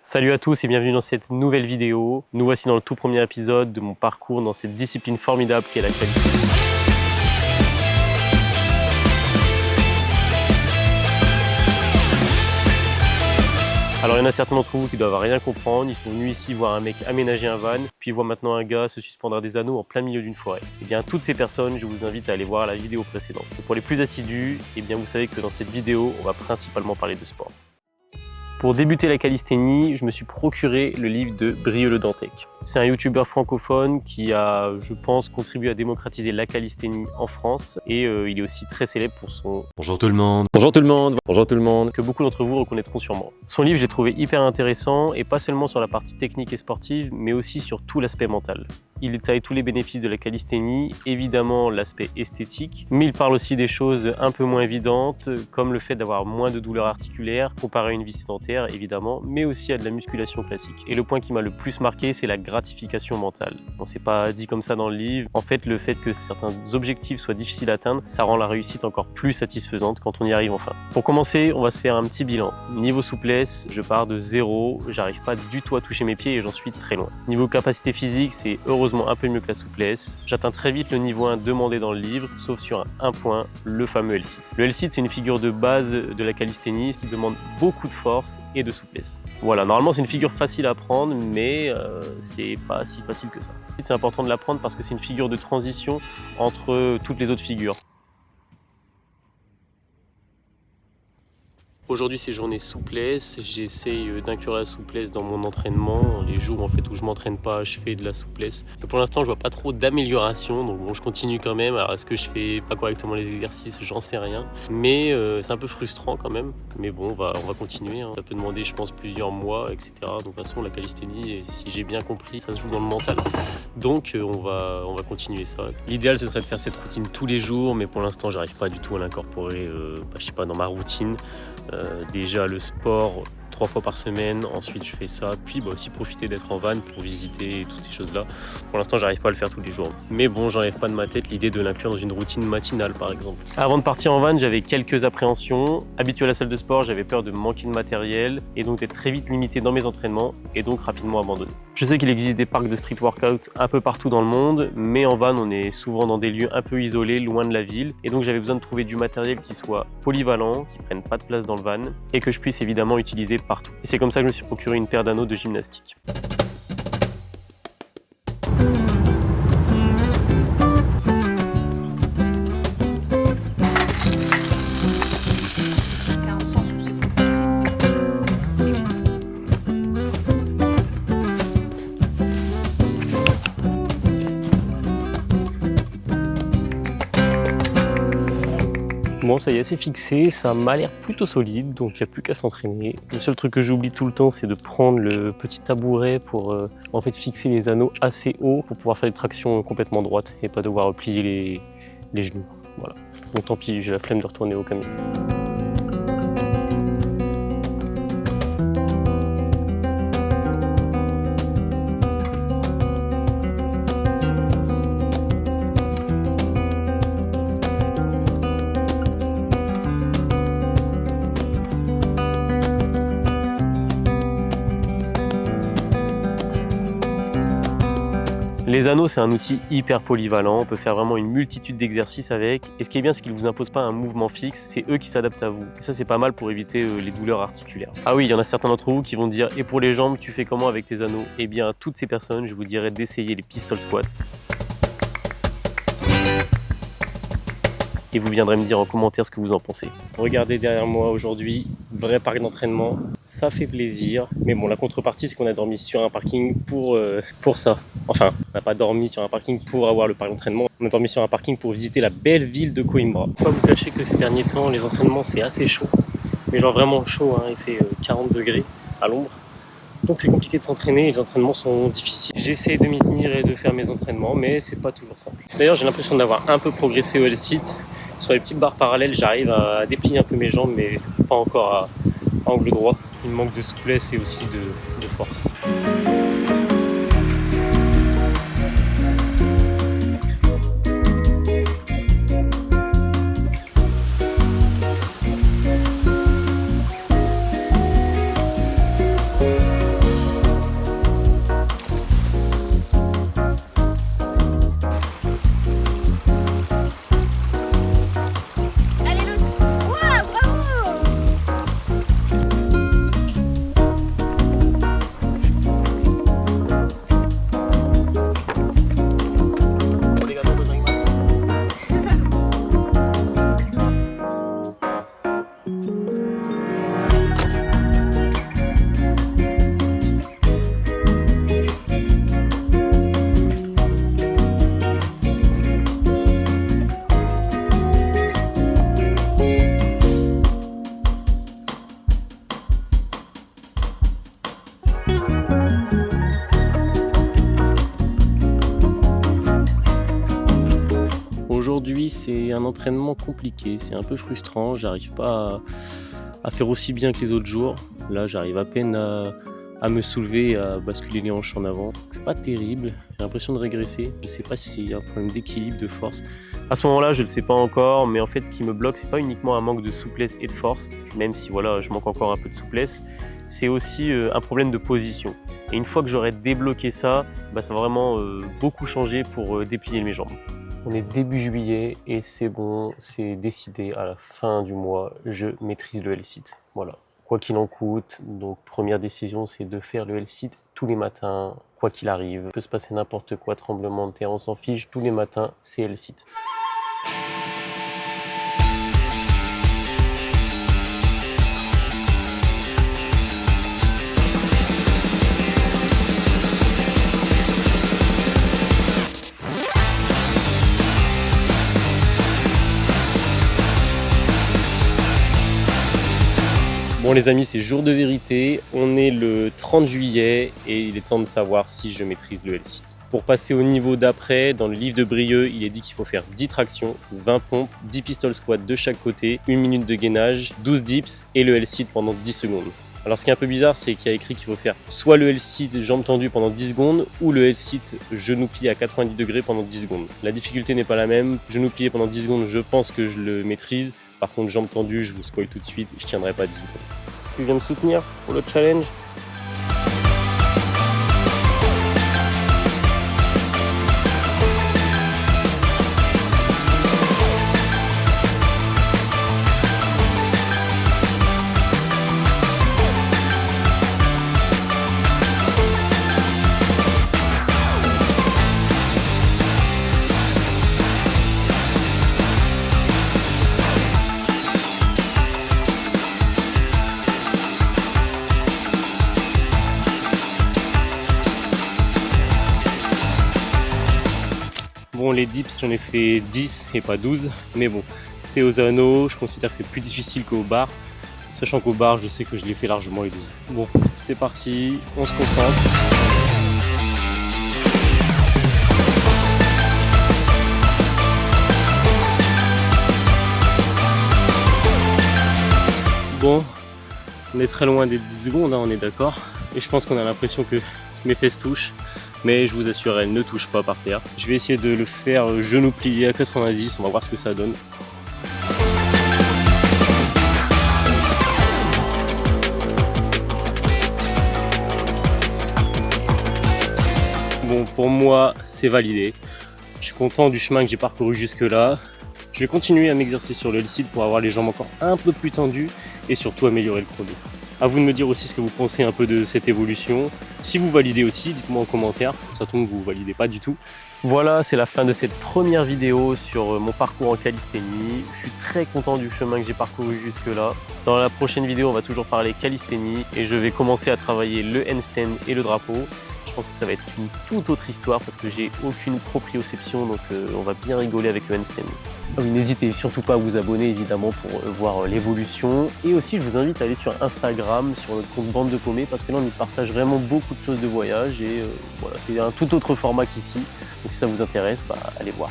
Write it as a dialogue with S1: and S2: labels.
S1: Salut à tous et bienvenue dans cette nouvelle vidéo. Nous voici dans le tout premier épisode de mon parcours dans cette discipline formidable qu'est la calisthénie. Alors il y en a certains d'entre vous qui doivent rien comprendre, ils sont venus ici voir un mec aménager un van, puis ils voient maintenant un gars se suspendre à des anneaux en plein milieu d'une forêt. Et bien toutes ces personnes, je vous invite à aller voir la vidéo précédente. Et pour les plus assidus, et bien vous savez que dans cette vidéo, on va principalement parler de sport. Pour débuter la calisthénie, je me suis procuré le livre de Brieux Le Dantec. C'est un youtubeur francophone qui a, je pense, contribué à démocratiser la calisthénie en France et il est aussi très célèbre pour son
S2: Bonjour tout le monde, bonjour tout le monde, bonjour tout le monde,
S1: que beaucoup d'entre vous reconnaîtront sûrement. Son livre, je l'ai trouvé hyper intéressant et pas seulement sur la partie technique et sportive, mais aussi sur tout l'aspect mental. Il détaille tous les bénéfices de la calisthénie, évidemment l'aspect esthétique, mais il parle aussi des choses un peu moins évidentes, comme le fait d'avoir moins de douleurs articulaires comparé à une vie sédentaire, évidemment, mais aussi à de la musculation classique. Et le point qui m'a le plus marqué, c'est la gratification mentale. On s'est pas dit comme ça dans le livre. En fait, le fait que certains objectifs soient difficiles à atteindre, ça rend la réussite encore plus satisfaisante quand on y arrive enfin. Pour commencer, on va se faire un petit bilan. Niveau souplesse, je pars de 0, j'arrive pas du tout à toucher mes pieds et j'en suis très loin. Niveau capacité physique, c'est heureusement un peu mieux que la souplesse. J'atteins très vite le niveau 1 demandé dans le livre, sauf sur un point, le fameux L-sit. Le L-sit, c'est une figure de base de la calisthénie qui demande beaucoup de force et de souplesse. Voilà, normalement c'est une figure facile à apprendre, mais c'est pas si facile que ça. C'est important de l'apprendre parce que c'est une figure de transition entre toutes les autres figures. Aujourd'hui c'est journée souplesse, j'essaye d'inclure la souplesse dans mon entraînement. Les jours en fait où je m'entraîne pas, je fais de la souplesse. Et pour l'instant je vois pas trop d'amélioration, donc bon je continue quand même. Alors est-ce que je fais pas correctement les exercices, j'en sais rien. Mais c'est un peu frustrant quand même. Mais bon on va continuer, hein. Ça peut demander je pense plusieurs mois, etc. Donc de toute façon la calisthénie, si j'ai bien compris, ça se joue dans le mental. Donc on va continuer ça. L'idéal ce serait de faire cette routine tous les jours, mais pour l'instant j'arrive pas du tout à l'incorporer je sais pas, dans ma routine. Déjà le sport 3 fois par semaine, ensuite je fais ça, puis aussi profiter d'être en van pour visiter toutes ces choses-là. Pour l'instant, j'arrive pas à le faire tous les jours. Mais bon, j'enlève pas de ma tête l'idée de l'inclure dans une routine matinale, par exemple. Avant de partir en van, j'avais quelques appréhensions. Habitué à la salle de sport, j'avais peur de manquer de matériel et donc d'être très vite limité dans mes entraînements et donc rapidement abandonné. Je sais qu'il existe des parcs de street workout un peu partout dans le monde, mais en van, on est souvent dans des lieux un peu isolés, loin de la ville, et donc j'avais besoin de trouver du matériel qui soit polyvalent, qui prenne pas de place dans le van et que je puisse évidemment utiliser partout. Et c'est comme ça que je me suis procuré une paire d'anneaux de gymnastique. Bon, ça y est, c'est fixé, ça m'a l'air plutôt solide, donc il n'y a plus qu'à s'entraîner. Le seul truc que j'oublie tout le temps, c'est de prendre le petit tabouret pour en fait fixer les anneaux assez haut pour pouvoir faire des tractions complètement droites et pas devoir plier les genoux. Voilà. Donc tant pis, j'ai la flemme de retourner au camion. Les anneaux, c'est un outil hyper polyvalent, on peut faire vraiment une multitude d'exercices avec. Et ce qui est bien, c'est qu'ils ne vous imposent pas un mouvement fixe, c'est eux qui s'adaptent à vous. Et ça, c'est pas mal pour éviter les douleurs articulaires. Ah oui, il y en a certains d'entre vous qui vont dire « Et pour les jambes, tu fais comment avec tes anneaux ?» Eh bien, à toutes ces personnes, je vous dirais d'essayer les pistol squats. Et vous viendrez me dire en commentaire ce que vous en pensez. Regardez derrière moi aujourd'hui, vrai parc d'entraînement, ça fait plaisir. Mais bon, la contrepartie, c'est qu'on a dormi sur un parking pour ça. Enfin, on n'a pas dormi sur un parking pour avoir le parc d'entraînement, on a dormi sur un parking pour visiter la belle ville de Coimbra. Faut pas vous cacher que ces derniers temps, les entraînements, c'est assez chaud. Mais genre vraiment chaud, hein, il fait 40 degrés à l'ombre. Donc c'est compliqué de s'entraîner et les entraînements sont difficiles. J'essaie de m'y tenir et de faire mes entraînements, mais c'est pas toujours simple. D'ailleurs, j'ai l'impression d'avoir un peu progressé au L-sit. Sur les petites barres parallèles, j'arrive à déplier un peu mes jambes, mais pas encore à angle droit. Il me manque de souplesse et aussi de force. aujourd'hui c'est un entraînement compliqué, c'est un peu frustrant, j'arrive pas à faire aussi bien que les autres jours. Là j'arrive à peine à me soulever, à basculer les hanches en avant. C'est pas terrible, j'ai l'impression de régresser. Je sais pas si c'est un problème d'équilibre, de force. À ce moment-là, je le sais pas encore, mais en fait, ce qui me bloque, c'est pas uniquement un manque de souplesse et de force, même si voilà, je manque encore un peu de souplesse, c'est aussi un problème de position. Et une fois que j'aurai débloqué ça, ça va vraiment beaucoup changer pour déplier mes jambes. On est début juillet et c'est bon, c'est décidé, à la fin du mois, je maîtrise le L-sit. Voilà. Quoi qu'il en coûte, donc première décision c'est de faire le L-sit tous les matins, quoi qu'il arrive. Il peut se passer n'importe quoi, tremblement de terre, on s'en fiche, tous les matins c'est L-sit. Bon les amis, c'est jour de vérité, on est le 30 juillet et il est temps de savoir si je maîtrise le L-sit. Pour passer au niveau d'après, dans le livre de Brieux, il est dit qu'il faut faire 10 tractions, 20 pompes, 10 pistol squats de chaque côté, 1 minute de gainage, 12 dips et le L-sit pendant 10 secondes. Alors ce qui est un peu bizarre, c'est qu'il y a écrit qu'il faut faire soit le L-sit jambes tendues pendant 10 secondes ou le L-sit genou plié à 90 degrés pendant 10 secondes. La difficulté n'est pas la même, genou plié pendant 10 secondes, je pense que je le maîtrise. Par contre, jambes tendues, je vous spoil tout de suite, je tiendrai pas 10 secondes. Tu viens me soutenir pour le challenge ? Bon, les dips, j'en ai fait 10 et pas 12, mais bon, c'est aux anneaux, je considère que c'est plus difficile qu'au bar, sachant qu'au bar, je sais que je l'ai fait largement les 12. Bon, c'est parti, on se concentre. Bon, on est très loin des 10 secondes, on est d'accord, et je pense qu'on a l'impression que mes fesses touchent. Mais je vous assure, elle ne touche pas par terre. Je vais essayer de le faire genou plié à 90, on va voir ce que ça donne. Bon, pour moi, c'est validé. Je suis content du chemin que j'ai parcouru jusque-là. Je vais continuer à m'exercer sur le L-sit pour avoir les jambes encore un peu plus tendues et surtout améliorer le chrono. À vous de me dire aussi ce que vous pensez un peu de cette évolution. Si vous validez aussi, dites-moi en commentaire. Ça tombe, vous ne validez pas du tout. Voilà, c'est la fin de cette première vidéo sur mon parcours en calisthénie. Je suis très content du chemin que j'ai parcouru jusque-là. Dans la prochaine vidéo, on va toujours parler calisthénie et je vais commencer à travailler le handstand et le drapeau. Je pense que ça va être une toute autre histoire parce que j'ai aucune proprioception, donc on va bien rigoler avec le handstand. Ah oui, n'hésitez surtout pas à vous abonner évidemment pour voir l'évolution. Et aussi, je vous invite à aller sur Instagram, sur notre compte Bande de Paumés, parce que là, on y partage vraiment beaucoup de choses de voyage et voilà, c'est un tout autre format qu'ici. Donc si ça vous intéresse, allez voir.